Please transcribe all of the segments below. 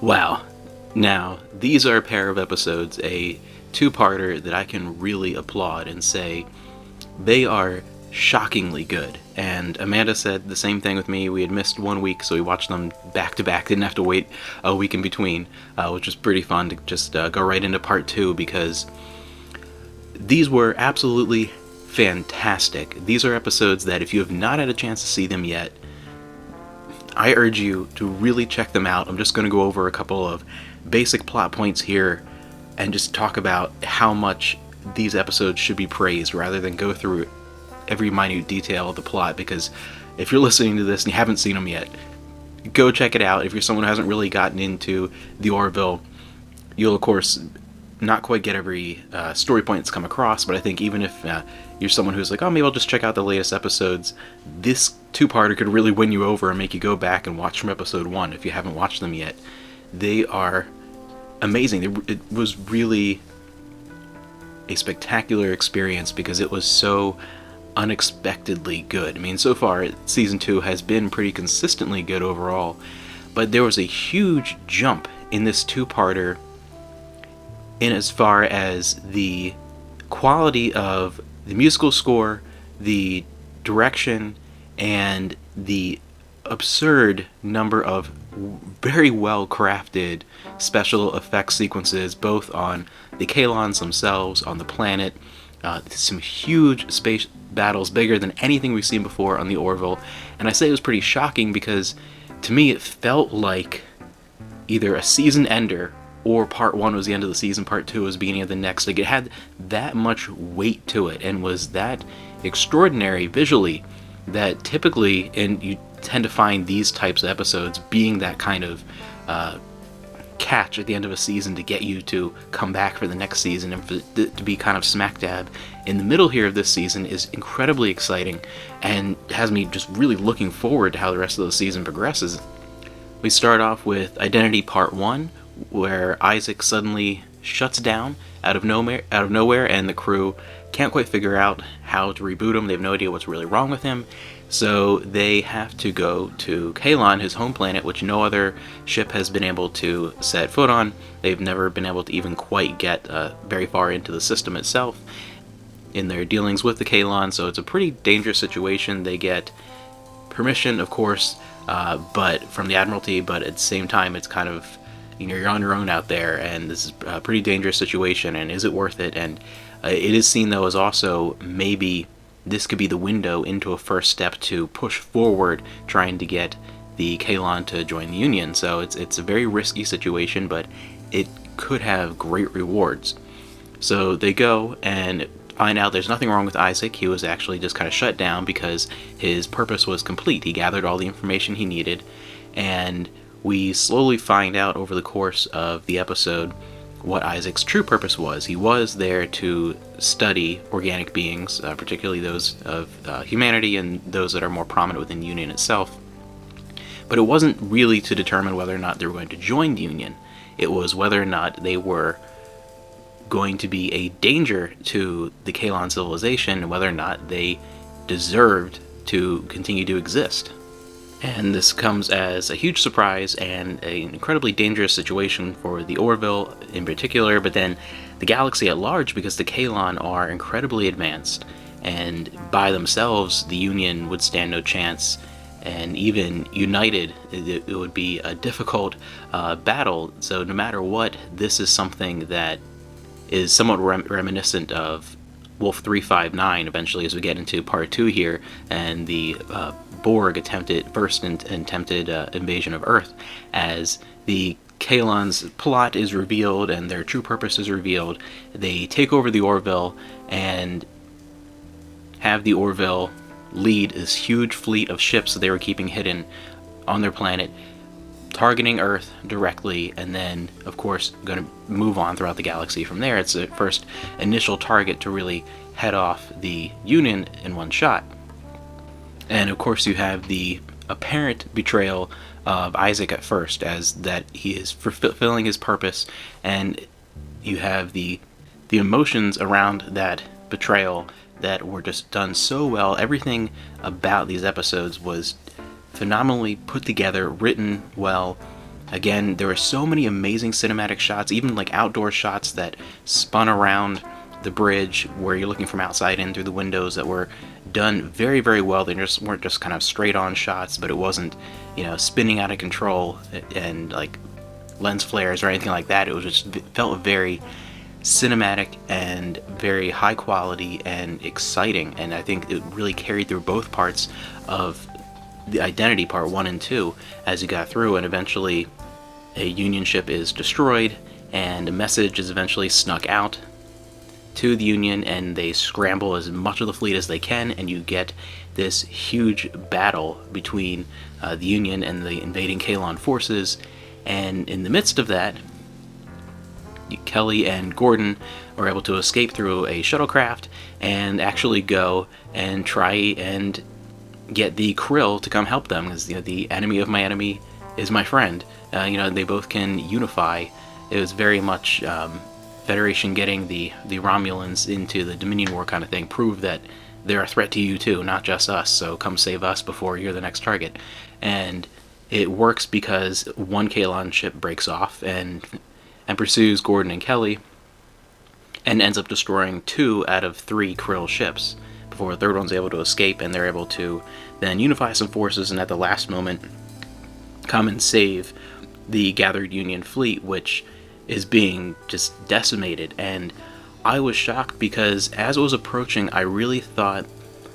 Wow. Now, these are a pair of episodes, a two-parter that I can really applaud and say they are shockingly good. And Amanda said the same thing with me. We had missed 1 week, so we watched them back to back. Didn't have to wait a week in between, which was pretty fun to just go right into part two because these were absolutely fantastic. These are episodes that if you have not had a chance to see them yet, I urge you to really check them out. I'm just going to go over a couple of basic plot points here and just talk about how much these episodes should be praised rather than go through every minute detail of the plot, because if you're listening to this and you haven't seen them yet, go check it out. If you're someone who hasn't really gotten into the Orville, you'll of course not quite get every story point that's come across, but I think even if you're someone who's like, oh, maybe I'll just check out the latest episodes, this two-parter could really win you over and make you go back and watch from episode 1 if you haven't watched them yet. They are amazing. It was really a spectacular experience because it was so unexpectedly good. I mean, so far, season 2 has been pretty consistently good overall, but there was a huge jump in this two-parter in as far as the quality of the musical score, the direction, and the absurd number of very well crafted special effects sequences, both on the Kalons themselves, on the planet, some huge space battles, bigger than anything we've seen before on the Orville. And I say it was pretty shocking because to me it felt like either a season ender or part 1 was the end of the season, part 2 was the beginning of the next. Like, it had that much weight to it and was that extraordinary visually that typically, and you tend to find these types of episodes being that kind of catch at the end of a season to get you to come back for the next season, and for it to be kind of smack dab in the middle here of this season is incredibly exciting and has me just really looking forward to how the rest of the season progresses. We start off with Identity Part 1, where Isaac suddenly shuts down out of nowhere, and the crew can't quite figure out how to reboot him. They have no idea what's really wrong with him, so they have to go to Kalon, his home planet, which no other ship has been able to set foot on. They've never been able to even quite get very far into the system itself in their dealings with the Kalon, so it's a pretty dangerous situation. They get permission, of course, but from the Admiralty, but at the same time it's kind of, you're on your own out there, and this is a pretty dangerous situation, and is it worth it? And it is seen, though, as also maybe this could be the window into a first step to push forward trying to get the Kalon to join the Union. So it's a very risky situation, but it could have great rewards. So they go and find out there's nothing wrong with Isaac. He was actually just kind of shut down because his purpose was complete. He gathered all the information he needed, and we slowly find out over the course of the episode what Isaac's true purpose was. He was there to study organic beings, particularly those of humanity and those that are more prominent within the Union itself. But it wasn't really to determine whether or not they were going to join the Union. It was whether or not they were going to be a danger to the Kalon civilization and whether or not they deserved to continue to exist. And this comes as a huge surprise and an incredibly dangerous situation for the Orville in particular, but then the galaxy at large, because the Kalon are incredibly advanced, and by themselves the Union would stand no chance, and even united it would be a difficult battle. So no matter what, this is something that is somewhat reminiscent of Wolf 359 eventually, as we get into part 2 here, and the Borg attempted invasion of Earth, as the Kalon's plot is revealed and their true purpose is revealed. They take over the Orville and have the Orville lead this huge fleet of ships that they were keeping hidden on their planet, targeting Earth directly, and then, of course, going to move on throughout the galaxy from there. It's the first initial target to really head off the Union in one shot. And of course you have the apparent betrayal of Isaac at first, as that he is fulfilling his purpose, and you have the emotions around that betrayal that were just done so well. Everything about these episodes was phenomenally put together, written well, Again, there were so many amazing cinematic shots, even like outdoor shots that spun around the bridge where you're looking from outside in through the windows, that were done very, very well. They just weren't just kind of straight on shots, but it wasn't, spinning out of control and like lens flares or anything like that. It felt very cinematic and very high quality and exciting. And I think it really carried through both parts of the Identity Part 1 and 2 as you got through, and eventually a Union ship is destroyed and a message is eventually snuck out to the Union, and they scramble as much of the fleet as they can, and you get this huge battle between the Union and the invading Kaelon forces. And in the midst of that, Kelly and Gordon are able to escape through a shuttlecraft and actually go and try and get the Krill to come help them, because the enemy of my enemy is my friend. They both can unify. It was very much Federation getting the Romulans into the Dominion War kind of thing, prove that they're a threat to you too, not just us, so come save us before you're the next target. And it works because one Kaelon ship breaks off and pursues Gordon and Kelly, and ends up destroying 2 out of 3 Krill ships before the third one's able to escape, and they're able to then unify some forces and at the last moment come and save the gathered Union fleet, which is being just decimated. And I was shocked because as it was approaching, I really thought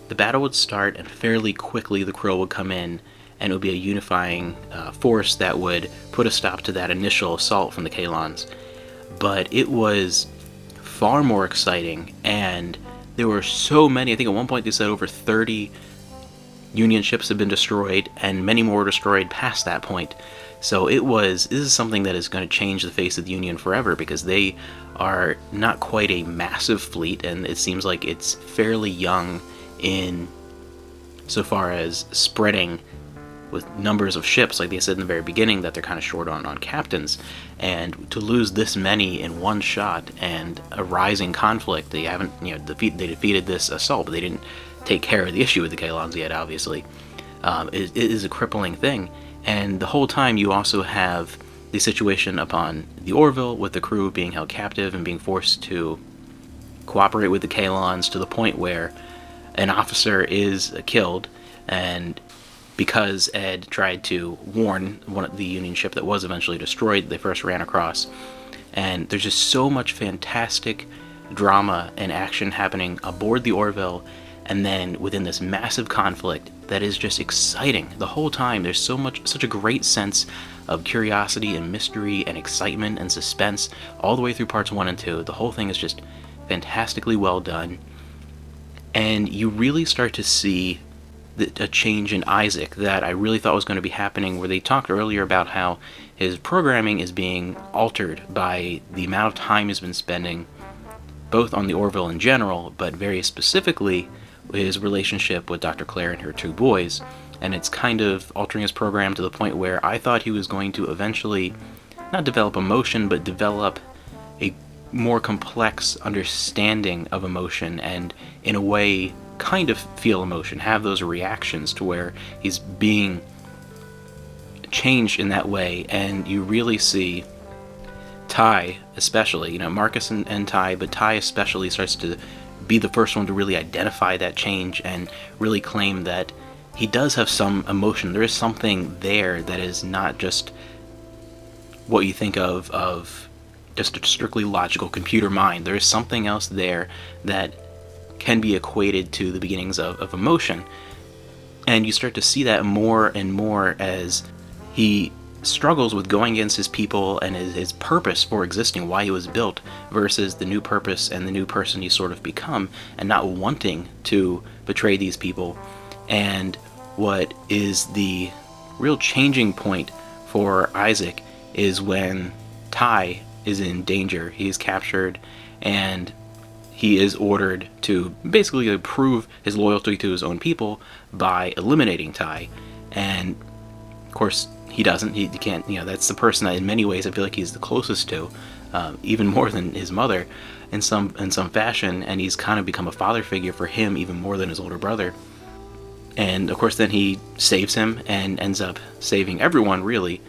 the battle would start and fairly quickly the Krill would come in and it would be a unifying force that would put a stop to that initial assault from the Kaelons. But it was far more exciting, and there were so many. I think at one point they said over 30 Union ships have been destroyed, and many more destroyed past that point. So this is something that is going to change the face of the Union forever, because they are not quite a massive fleet, and it seems like it's fairly young in so far as spreading with numbers of ships. Like they said in the very beginning that they're kind of short on captains, and to lose this many in one shot and a rising conflict, they haven't they defeated this assault, but they didn't take care of the issue with the Kaelons yet, obviously. It is a crippling thing. And the whole time you also have the situation upon the Orville with the crew being held captive and being forced to cooperate with the Kaelons to the point where an officer is killed, and because Ed tried to warn one of the Union ship that was eventually destroyed, they first ran across. And there's just so much fantastic drama and action happening aboard the Orville, and then within this massive conflict that is just exciting the whole time. There's such a great sense of curiosity and mystery and excitement and suspense all the way through parts 1 and 2. The whole thing is just fantastically well done, and you really start to see a change in Isaac that I really thought was going to be happening, where they talked earlier about how his programming is being altered by the amount of time he's been spending both on the Orville in general, but very specifically his relationship with Dr. Claire and her 2 boys. And it's kind of altering his program to the point where I thought he was going to eventually not develop emotion, but develop a more complex understanding of emotion, and in a way kind of feel emotion, have those reactions, to where he's being changed in that way. And you really see Ty especially, Marcus and Ty, but Ty especially starts to be the first one to really identify that change and really claim that he does have some emotion. There is something there that is not just what you think of just a strictly logical computer mind. There is something else there that can be equated to the beginnings of emotion. And you start to see that more and more as he struggles with going against his people and his purpose for existing, why he was built, versus the new purpose and the new person he's sort of become, and not wanting to betray these people. And what is the real changing point for Isaac is when Ty is in danger. He's captured, and he is ordered to basically prove his loyalty to his own people by eliminating Ty. And of course he doesn't. He can't. That's the person that in many ways I feel like he's the closest to, even more than his mother in some fashion. And he's kind of become a father figure for him even more than his older brother. And of course then he saves him and ends up saving everyone, really.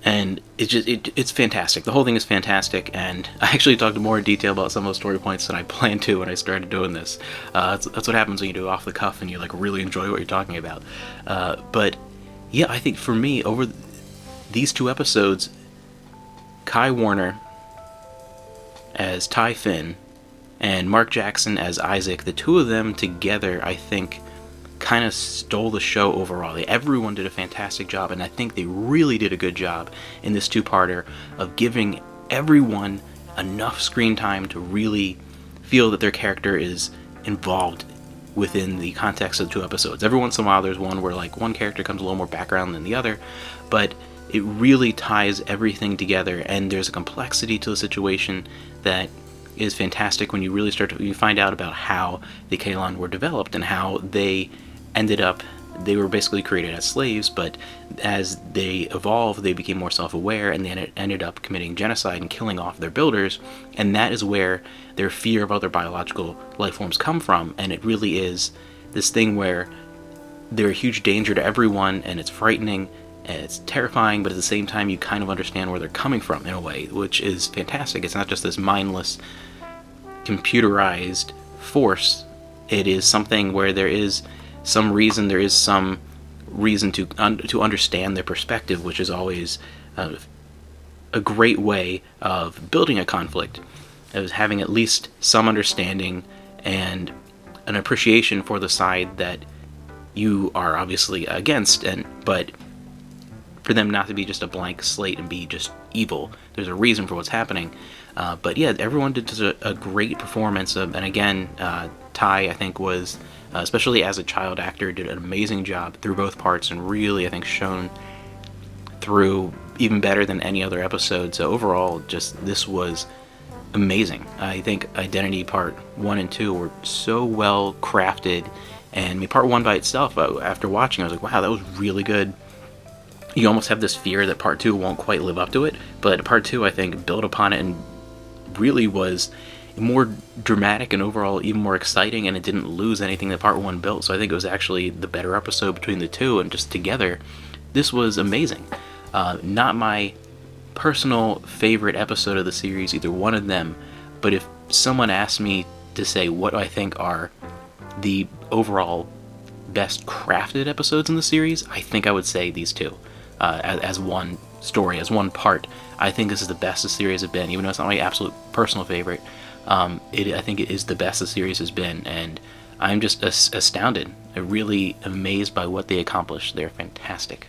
And it's fantastic. The whole thing is fantastic, and I actually talked in more detail about some of those story points than I planned to when I started doing this. That's what happens when you do it off the cuff and you like really enjoy what you're talking about. But yeah, I think for me, over these 2 episodes, Kai Warner as Ty Finn and Mark Jackson as Isaac, the 2 of them together, I think, kind of stole the show overall. Everyone did a fantastic job, and I think they really did a good job in this 2-parter of giving everyone enough screen time to really feel that their character is involved within the context of the 2 episodes. Every once in a while there's one where like one character comes a little more background than the other, but it really ties everything together, and there's a complexity to the situation that is fantastic when you really you find out about how the Kaylon were developed and how they were basically created as slaves, but as they evolved, they became more self-aware, and they ended up committing genocide and killing off their builders, and that is where their fear of other biological life forms come from, and it really is this thing where they're a huge danger to everyone, and it's frightening, and it's terrifying, but at the same time you kind of understand where they're coming from in a way, which is fantastic. It's not just this mindless, computerized force. It is something where there is some reason to understand their perspective, which is always a great way of building a conflict, of having at least some understanding and an appreciation for the side that you are obviously against, but for them not to be just a blank slate and be just evil. There's a reason for what's happening. But yeah, everyone did a great performance, and again, Ty, I think, was, especially as a child actor, did an amazing job through both parts, and really, I think, shone through even better than any other episode. So overall, just this was amazing. I think Identity Part 1 and 2 were so well crafted, and I mean, Part 1 by itself, after watching, I was like, wow, that was really good. You almost have this fear that Part 2 won't quite live up to it, but Part 2, I think, built upon it and really was more dramatic and overall even more exciting, and it didn't lose anything that Part 1 built, so I think it was actually the better episode between the 2, and just together, this was amazing. Not my personal favorite episode of the series, either one of them, but if someone asked me to say what I think are the overall best crafted episodes in the series, I think I would say these 2. As one story, as one part, I think this is the best the series has been, even though it's not my absolute personal favorite. I think it is the best the series has been, and I'm just astounded. I'm really amazed by what they accomplished. They're fantastic.